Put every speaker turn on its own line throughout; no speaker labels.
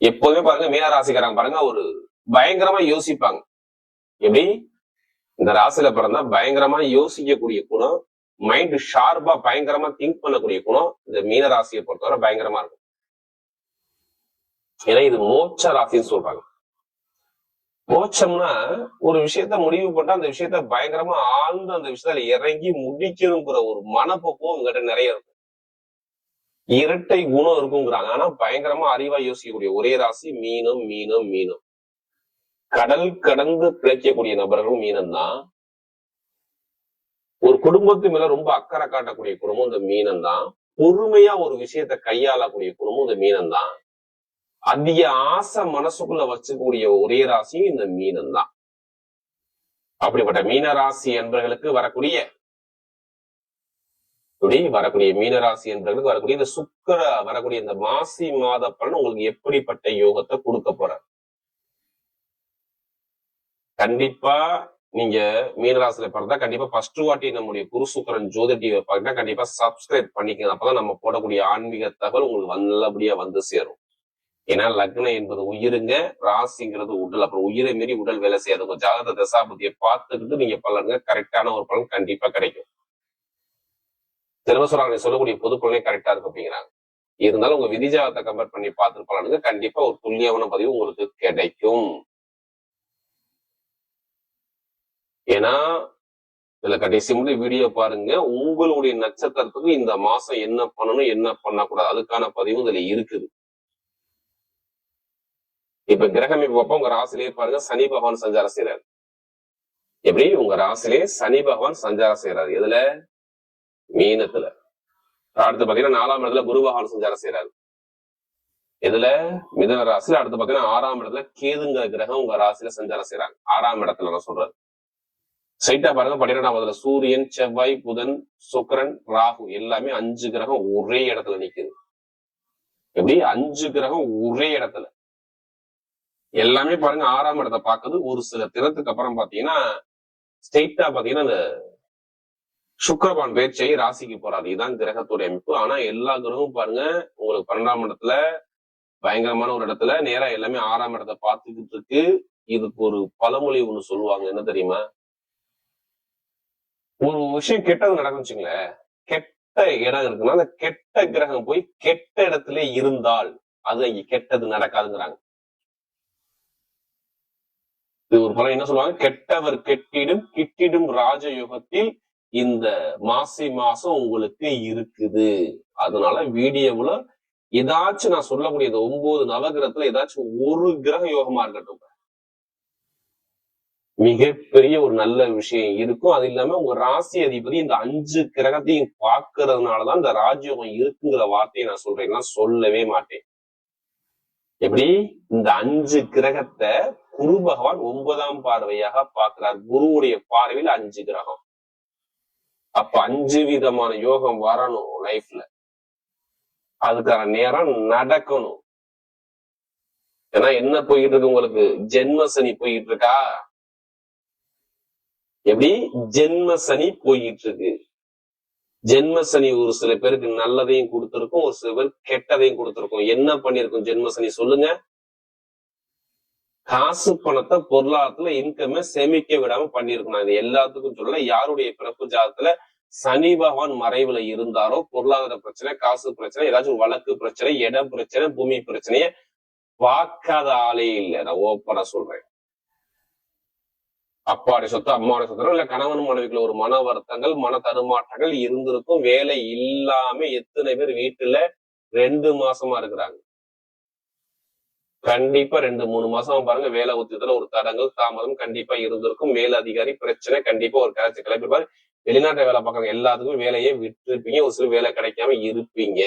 எப்போதுமே பாருங்க மீன ராசிக்காரங்க பாருங்க ஒரு பயங்கரமா யோசிப்பாங்க. எப்படி இந்த ராசியில பிறந்தா பயங்கரமா யோசிக்கக்கூடிய குணம், மைண்ட் ஷார்ப்பா பயங்கரமா திங்க் பண்ணக்கூடிய குணம் இந்த மீன ராசியை பொறுத்தவரை பயங்கரமா இருக்கும். ஏன்னா இது மோட்ச ராசின்னு சொல்றாங்க. மோட்சம்னா ஒரு விஷயத்த முடிவு பண்ணா அந்த விஷயத்த பயங்கரமா ஆழ்ந்து அந்த விஷயத்துல இறங்கி முடிக்கணுங்கிற ஒரு மனப்போக்கம் உங்ககிட்ட நிறைய இருக்கும். இரட்டை குணம் இருக்குங்கிறாங்க. ஆனா பயங்கரமா அறிவா யோசிக்கக்கூடிய ஒரே ராசி மீனம். மீனம் மீனம் கடல் கடந்து பிழைக்கக்கூடிய நபர்களும் மீனம் தான். ஒரு குடும்பத்து மேல ரொம்ப அக்கறை காட்டக்கூடிய குடும்பம் இந்த மீனம் தான். பொறுமையா ஒரு விஷயத்த கையாளக்கூடிய குடும்பம் இந்த மீனம் தான். அதிக ஆசை மனசுக்குள்ள வச்சுக்கூடிய ஒரே ராசியும் இந்த மீனம் தான். அப்படிப்பட்ட மீன ராசி என்பவர்களுக்கு வரக்கூடிய மீனராசி என்பவர்களுக்கு வரக்கூடிய இந்த சுக்கிர வரக்கூடிய இந்த மாசி மாத பலன் உங்களுக்கு எப்படிப்பட்ட யோகத்தை கொடுக்க போற? கண்டிப்பா நீங்க மீனராசியில பிறந்தா கண்டிப்பா ஃபர்ஸ்ட் வாட்டி நம்முடைய குரு சுக்கிரன் ஜோதி டிவி பாத்தீங்கன்னா கண்டிப்பா சப்ஸ்கிரைப் பண்ணிக்கணும். அப்பதான் நம்ம போடக்கூடிய ஆன்மீக தகவல் உங்களுக்கு நல்லபடியா வந்து சேரும். ஏன்னா லக்னம் என்பது உயிருங்க, ராசிங்கிறது உடல். அப்புறம் உயிரை மீறி உடல் வேலை செய்யாது. உங்க ஜாதக தசாபதியை பார்த்துக்கிட்டு நீங்க பலனுங்க கரெக்டான ஒரு பலன் கண்டிப்பா கிடைக்கும். திரும்ப சொல்றாங்க சொல்லக்கூடிய பொது பலனே கரெக்டா இருக்கு அப்படிங்கிறாங்க. இருந்தாலும் உங்க விதிஜாதத்தை கம்பேர் பண்ணி பார்த்துட்டு பலனுங்க கண்டிப்பா ஒரு துல்லியமான பதிவு உங்களுக்கு கிடைக்கும். ஏன்னா இதுல கடைசி முடி வீடியோ பாருங்க. உங்களுடைய நட்சத்திரத்துக்கு இந்த மாசம் என்ன பண்ணணும் என்ன பண்ணக்கூடாது அதுக்கான பதிவு இதுல இருக்குது. இப்ப கிரகம் இப்ப உங்க ராசிலேயே பாருங்க சனி பகவான் சஞ்சாரம் செய்யறாரு. எப்படி உங்க ராசிலே சனி பகவான் சஞ்சாரம் செய்யறாரு. எதுல? மீனத்துல. அடுத்து பாத்தீங்கன்னா 4ஆம் இடத்துல குரு பகவான் சஞ்சாரம் செய்யறாரு. எதுல? மிதுன ராசியில. அடுத்து பாத்தீங்கன்னா 6ஆம் இடத்துல கேதுங்கிற கிரகம் உங்க ராசியில சஞ்சாரம் செய்யறாங்க. 6ஆம் இடத்துல நான் சொல்றது சைட்டா பாருங்க. 12ஆம் இடத்துல சூரியன், செவ்வாய், புதன், சுக்கிரன், ராகு எல்லாமே 5 கிரகம் ஒரே இடத்துல நிக்குது. எப்படி 5 கிரகம் ஒரே இடத்துல எல்லாமே பாருங்க 6ஆம் இடத்தை பாக்குது. ஒரு சில தினத்துக்கு அப்புறம் பாத்தீங்கன்னா ஸ்ட்ரெயிட்டா பாத்தீங்கன்னா இந்த சுக்கிரபான் பேச்சை ராசிக்கு போறாது. இதுதான் கிரகத்துடைய அமைப்பு. ஆனா எல்லா கிரகமும் பாருங்க உங்களுக்கு 12ஆம் இடத்துல பயங்கரமான ஒரு இடத்துல நேரா எல்லாமே 6ஆம் இடத்தை பார்த்துக்கிட்டு இருக்கு. இதுக்கு ஒரு பழமொழி ஒண்ணு சொல்லுவாங்க. என்ன தெரியுமா? ஒரு விஷயம் கெட்டது நடக்கும் வச்சுங்களேன், கெட்ட இடம் இருக்குன்னா அந்த கெட்ட கிரகம் போய் கெட்ட இடத்துல இருந்தால் அது இங்க கெட்டது நடக்காதுங்கிறாங்க. இது ஒரு பலம் என்ன சொல்லுவாங்க? கெட்டவர் கெட்டிடும் கிட்டிடும் ராஜயோகத்தில் இந்த மாசி மாசம் உங்களுக்கு இருக்குது. அதனால வீடியோவுல ஏதாச்சும் நான் சொல்லக்கூடிய 9 நவகிரகத்துல ஏதாச்சும் ஒரு கிரக யோகமா இருக்கட்டும், மிகப்பெரிய ஒரு நல்ல விஷயம் இருக்கும். அது இல்லாம உங்க ராசி அதிபதி இந்த 5 கிரகத்தையும் பார்க்கறதுனாலதான் இந்த ராஜயோகம் இருக்குங்கிற வார்த்தையை நான் சொல்றேன்னா சொல்லவே மாட்டேன். எப்படி இந்த 5 கிரகத்தை குரு பகவான் 9ஆம் பார்வையாக பார்க்கிறார். குருவுடைய பார்வையில் 5 கிரகம். அப்ப 5 விதமான யோகம் வரணும் லைஃப்ல. அதுக்கான நேரம் நடக்கணும். ஏன்னா என்ன போயிட்டு இருக்கு உங்களுக்கு? ஜென்ம சனி போயிட்டு இருக்கா? எப்படி ஜென்ம சனி போயிட்டு இருக்கு. ஜென்ம சனி ஒரு சில பேருக்கு நல்லதையும் கொடுத்திருக்கும், ஒரு சில பேருக்கு கெட்டதையும் கொடுத்திருக்கும். என்ன பண்ணிருக்கும் ஜென்ம சனி சொல்லுங்க? காசு பணத்தை பொருளாதாரத்துல இன்கம சேமிக்க விடாம பண்ணிருக்கணும். இது எல்லாத்துக்கும் சொல்லல. யாருடைய பிறப்பு ஜாதத்துல சனி பகவான் மறைவுல இருந்தாரோ பொருளாதார பிரச்சனை, காசு பிரச்சனை, ஏதாச்சும் வழக்கு பிரச்சனை, இட பிரச்சனை, பூமி பிரச்சனைய பார்க்காத ஆளே இல்லை. நான் ஓப்பனா சொல்றேன். அப்பாடைய சொத்து அம்மாவுடைய சொத்து இல்ல கணவன் மனைவிக்குள்ள ஒரு மன வருத்தங்கள், மன தடுமாற்றங்கள் இருந்திருக்கும். வேலை இல்லாம எத்தனை பேர் வீட்டுல 2 மாசமா இருக்கிறாங்க. கண்டிப்பா 2-3 மாசம் பாருங்க வேலை உத்தியத்துல ஒரு தடங்கள் தாமதம் கண்டிப்பா இருந்திருக்கும். மேல் அதிகாரி பிரச்சனை கண்டிப்பா ஒரு கரைச்சி கிளப்பிருப்பாரு. வெளிநாட்டை வேலை பார்க்கறவங்க எல்லாத்துக்கும் வேலையே விட்டுருப்பீங்க. ஒரு சில வேலை கிடைக்காம இருப்பீங்க.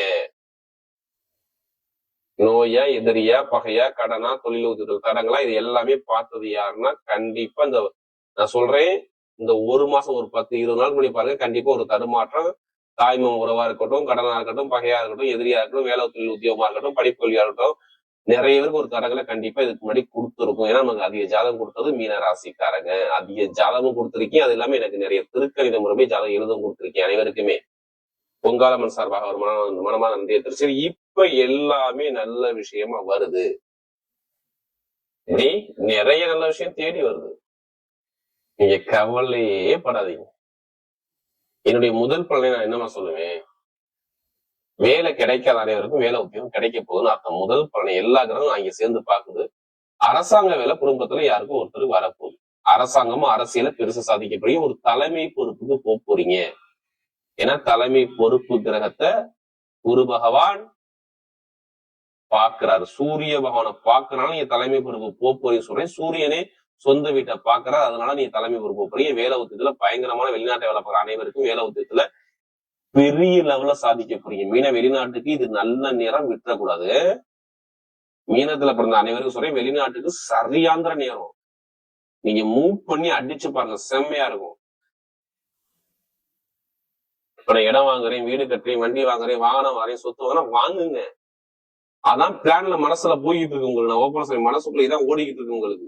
நோயா, எதிரியா, பகையா, கடனா, தொழில் உத்தியோக தடங்களா இது எல்லாமே பார்த்தது யாருன்னா கண்டிப்பா இந்த நான் சொல்றேன் இந்த 1 மாசம் ஒரு 10-20 நாள் முன்னாடி பாருங்க கண்டிப்பா ஒரு தடுமாற்றம். தாய்மம் உறவா இருக்கட்டும், கடனா இருக்கட்டும், பகையா இருக்கட்டும், எதிரியா இருக்கட்டும், வேலை தொழில் உத்தியோகமா இருக்கட்டும், படிப்பு கல்வியா இருக்கட்டும், நிறைய பேருக்கு ஒரு தடங்களை கண்டிப்பா இதுக்கு முன்னாடி கொடுத்துருக்கும். ஏன்னா நமக்கு அதிக ஜாதகம் கொடுத்தது மீன ராசிக்காரங்க. அதிக ஜாதகம் கொடுத்துருக்கேன். அது இல்லாம எனக்கு நிறைய திருக்கணித முறைமை ஜாதகம் எழுதும் கொடுத்துருக்கேன் அனைவருக்குமே. பொங்காலம்மன் சார்பாக ஒரு மனமான நன்றியை தெரிவிச்சு இப்ப எல்லாமே நல்ல விஷயமா வருது. இப்படி நிறைய நல்ல விஷயம் தேடி வருது. நீங்க கவலையே படாதீங்க. என்னுடைய முதல் பலனை நான் என்னமா சொல்லுவேன், வேலை கிடைக்காத அனைவருக்கும் வேலை உத்தியோகம் கிடைக்க போகுதுன்னு அர்த்தம். முதல் பலனை எல்லா கிரகமும் அங்க சேர்ந்து பாக்குது. அரசாங்க வேலை குடும்பத்துல யாருக்கும் ஒருத்தருக்கு வரப்போகுது. அரசாங்கமும் அரசியல பெருசா சாதிக்கப்படியும் ஒரு தலைமை பொறுப்புக்கு போறீங்க. ஏன்னா தலைமை பொறுப்பு கிரகத்தை குரு பகவான் பாக்குறாரு. சூரிய பகவானை பாக்குறான்னு நீங்க தலைமை பொறுப்பு போறீங்க சொல்றேன். சூரியனே சொந்த வீட்டை பாக்குறாரு. அதனால நீங்க தலைமை பொறுப்பு போறீங்க. வேலை உத்தியத்துல பயங்கரமான வெளிநாட்டை வேலை பார்க்குற அனைவருக்கும் வேலை உத்தியத்துல பெரிய லெவல்ல சாதிக்க போறீங்க. மீன வெளிநாட்டுக்கு இது நல்ல நேரம் விட்டுறக்கூடாது. மீனத்துல பிறந்த அனைவருக்கும் சொல்றேன், வெளிநாட்டுக்கு சரியாந்திர நேரம். நீங்க மூவ் பண்ணி அடிச்சு பாருங்க, செம்மையா இருக்கும். இப்ப நான் இடம் வாங்குறேன், வீடு கட்டுறேன், வண்டி வாங்குறேன், வாகனம் வாங்குறேன், சொத்து வாங்கினா வாங்குங்க. அதான் பிளான்ல மனசுல போய்கிட்டு இருக்கு உங்களுக்கு. நான் ஓப்பன் சொல்லி மனசுக்குள்ள இதான் ஓடிக்கிட்டு இருக்கு உங்களுக்கு.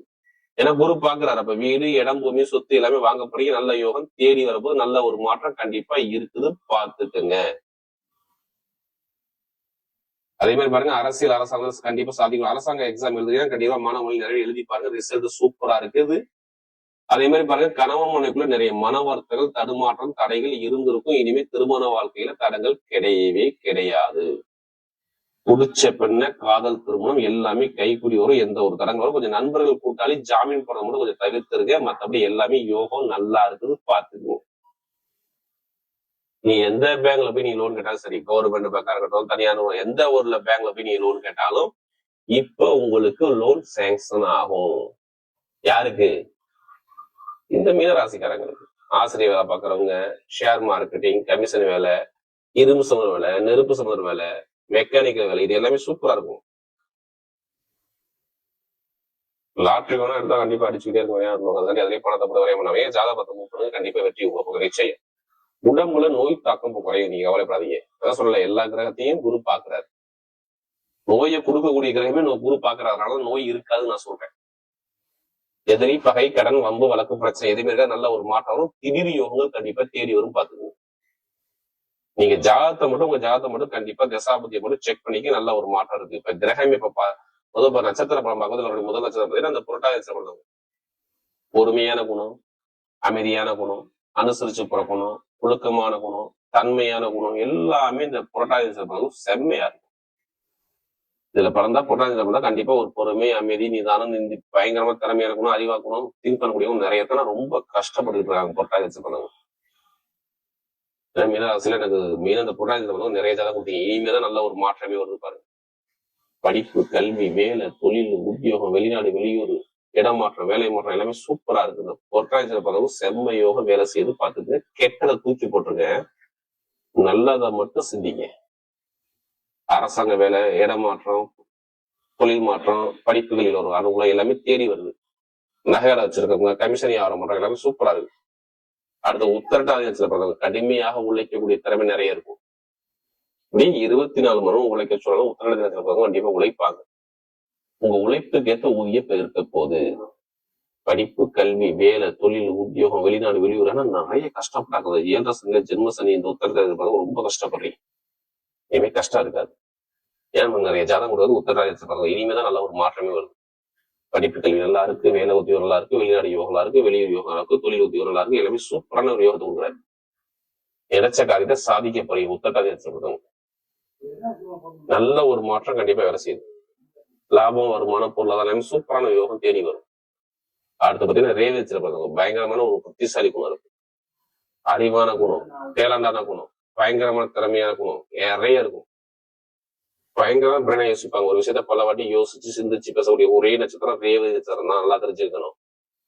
ஏன்னா குரு பாக்குறாரு. அப்ப வீடு, இடம், பூமி, சொத்து எல்லாமே வாங்க போறீங்க. நல்ல யோகம் தேடி வரும்போது நல்ல ஒரு மாற்றம் கண்டிப்பா இருக்குது, பாத்துக்குங்க. அதே மாதிரி பாருங்க, அரசியல் அரசாங்கம் கண்டிப்பா சாதிக்கும். அரசாங்க எக்ஸாம் எழுதுறீங்கன்னா கண்டிப்பா மாணவர்கள் நிறைய எழுதி பாருங்க, ரிசல்ட் சூப்பரா இருக்குது. அதே மாதிரி பாருங்க, கணவன் மனைக்குள்ள நிறைய மன வருத்தங்கள், தடுமாற்றம், தடைகள் இருந்திருக்கும். இனிமே திருமண வாழ்க்கையில தடங்கள் கிடையவே கிடையாது. புடிச்ச பெண்ண காதல் திருமணம் எல்லாமே கைக்கூடி வரும். எந்த ஒரு தடங்கள் வரும். கொஞ்சம் நண்பர்கள் கூட்டாளி ஜாமீன் போடுறது மட்டும் கொஞ்சம் தவிர்த்துருங்க. மற்றபடி எல்லாமே யோகம் நல்லா இருக்குது, பாத்துக்குங்க. நீ எந்த பேங்க்ல போய் நீ லோன் கேட்டாலும் சரி, கவர்மெண்ட் பேங்கா இருக்கட்டும், தனியான எந்த ஊர்ல பேங்க்ல போய் நீ லோன் கேட்டாலும் இப்ப உங்களுக்கு லோன் சேங்ஷன் ஆகும். யாருக்கு? இந்த மீனராசிக்காரங்களுக்கு. ஆசிரியர் வேலை பாக்குறவங்க, ஷேர் மார்க்கெட்டிங், கமிஷன் வேலை, இரும்பு சமர் வேலை, நெருப்பு சமர் வேலை, மெக்கானிக்கல் வேலை, இது எல்லாமே சூப்பரா இருக்கும். லாட்ரி வேணா எடுத்தா கண்டிப்பா அடிச்சுக்கிட்டே இருக்கும். அதே பணத்தை போட்டு வரைய பண்ணவே ஜாதகத்தை மூவ் பண்ணுங்க, கண்டிப்பா வெற்றி உங்க நிச்சயம். உடம்புல நோய் தாக்கம் குறையும், நீங்க கவலைப்படாதீங்க. அதான் சொல்லல, எல்லா கிரகத்தையும் குரு பாக்குறாரு. நோயை கொடுக்கக்கூடிய கிரகமே குரு பாக்குறாருனால நோய் இருக்காதுன்னு நான் சொல்றேன். எதிரி, பகை, கடன், வம்பு, வழக்கு, பிரச்சனை எதுவுமே இருக்கா, நல்ல ஒரு மாற்றம் வரும். திடீர் யோகங்கள் கண்டிப்பா தேடி வரும், பாத்துக்கோங்க. நீங்க ஜாதகத்தை மட்டும், உங்க ஜாதகத்தை மட்டும் கண்டிப்பா தசாபதியை மட்டும் செக் பண்ணிக்க, நல்ல ஒரு மாற்றம் இருக்கு. இப்ப கிரகம் இப்ப நட்சத்திர படம் பார்க்கும்போது முதல் நட்சத்திரம் பார்த்தீங்கன்னா அந்த புரட்டாதி நட்சத்திரம். பொறுமையான குணம், அமைதியான குணம், அனுசரிச்சு பிறக்கணும், ஒழுக்கமான குணம், தன்மையான குணம் எல்லாமே இந்த புரட்டாதி நட்சத்திரம் செம்மையா இருக்கும். இதுல பிறந்தா புரட்டாதி நட்சத்திரம் கண்டிப்பா ஒரு பொறுமை, அமைதி, நிதானம், பயங்கரமா திறமையான குணம், அறிவாக்கணும், திங்க் பண்ணக்கூடியவங்க நிறைய பேர் ரொம்ப கஷ்டப்பட்டு இருக்காங்க புரட்டாதி நட்சத்திரம். மீனராசியில எனக்கு மீன் அந்த புரட்டாதி நட்சத்திரம் நிறைய ஜாதகம் கொடுத்தீங்க. இனிமேதான் நல்ல ஒரு மாற்றமே வருது பாருங்க. படிப்பு, கல்வி, வேலை, தொழில், உத்தியோகம், வெளிநாடு, வெளியூர், இடமாற்றம், வேலை மாற்றம் எல்லாமே சூப்பரா இருக்கு. இந்த பொற்றாய்ச்சல் பதவும் செம்ம யோகம் வேலை செய்து பார்த்துட்டு கெட்டதை தூக்கி போட்டுருங்க, நல்லதை மட்டும் சிந்திங்க. அரசாங்க வேலை, இடமாற்றம், தொழில் மாற்றம், படிப்புகளில் ஒரு அனுகூலம் எல்லாமே தேடி வருது. நகையாட வச்சிருக்கவங்க, கமிஷன் வியாபாரம் பண்றவங்க எல்லாமே சூப்பரா இருக்கு. அடுத்த உத்தரட்டாதியத்துல பிறந்தவங்க கடுமையாக உழைக்கக்கூடிய திறமை நிறைய இருக்கும். இப்படி 24 மணி நேரம் உழைக்க சொன்னாலும் உத்தரட்டாதியத்துல பிறந்தவங்க கண்டிப்பா உழைப்பாங்க. உங்க உழைப்புக்கு ஏற்ற ஊதியம் இருக்க போகுது. படிப்பு, கல்வி, வேலை, தொழில், உத்தியோகம், வெளிநாடு, வெளியூர் நிறைய கஷ்டப்பட்டாங்க. 7 சனி, ஜென்ம சனி, இந்த உத்தரட்டாதி ரொம்ப கஷ்டப்படுறீங்க. இனிமே கஷ்டம் இருக்காது. ஏன்னா நிறைய ஜாதகம் கொடுக்குறது உத்தரட்டாதி. இனிமேதான் நல்ல ஒரு மாற்றமே வருது. படிப்பு, கல்வி நல்லா இருக்கு, வேலை உத்தியோகம் நல்லா இருக்கு, வெளிநாடு யோகங்களா இருக்கு, வெளியூர் யோகம் இருக்கு, தொழில் உத்தியோகம் நல்லா இருக்கு, எல்லாமே சூப்பரான ஒரு யோகத்தை கொடுக்குறாரு. நினைச்ச காரியத்தை சாதிக்க போறீங்க. உத்தரட்டாதி நல்ல ஒரு மாற்றம் கண்டிப்பா வேலை செய்யுது. லாபம், வருமானம், பொருளாதாரம் சூப்பரான யோகம் தேடி வரும். அடுத்து பாத்தீங்கன்னா ரேவதிச்சிருப்பாங்க. பயங்கரமான ஒரு புத்திசாலி குணம் இருக்கு, அறிவான குணம், டேலண்டான குணம், பயங்கரமான திறமையான குணம் நிறைய இருக்கும். பயங்கரமா பிரெயினா யோசிப்பாங்க. ஒரு விஷயத்த பல வாட்டி யோசிச்சு சிந்திச்சு பேசக்கூடிய ஒரே நட்சத்திரம் ரேவதி நட்சத்திரம் தான். நல்லா தெரிஞ்சுக்கணும்.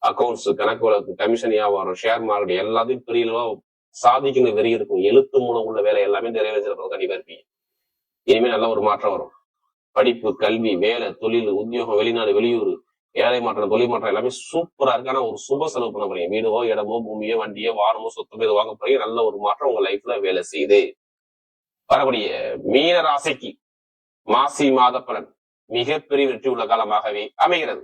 அக்கௌண்ட்ஸ், கணக்கு வழக்கு, கமிஷன் வியாபாரம், ஷேர் மார்க்கெட் எல்லாத்தையும் பெரிய சாதிக்கணும் வெறி இருக்கும். எழுத்து மூலம் உள்ள வேலை எல்லாமே இந்த ரேவதி நட்சத்திரம் கண்டிப்பா இருப்பீங்க. இனிமே நல்ல ஒரு மாற்றம் வரும். படிப்பு, கல்வி, வேலை, தொழில், உத்தியோகம், வெளிநாடு, வெளியூர், ஏழை மாற்றம், தொழில் மாற்றம் எல்லாமே சூப்பரா இருக்கு. ஆனா ஒரு சுப செலவு பண்ண போறீங்க. வீடோ, இடமோ, பூமியோ, வண்டியோ, வாரமோ, சொத்துமோ இது வாங்க போறீங்க. நல்ல ஒரு மாற்றம் உங்க லைஃப்ல வேலை செய்யுது. வரக்கூடிய மீன ராசிக்கு மாசி மாத பலன் மிகப்பெரிய வெற்றி உள்ள காலமாகவே அமைகிறது.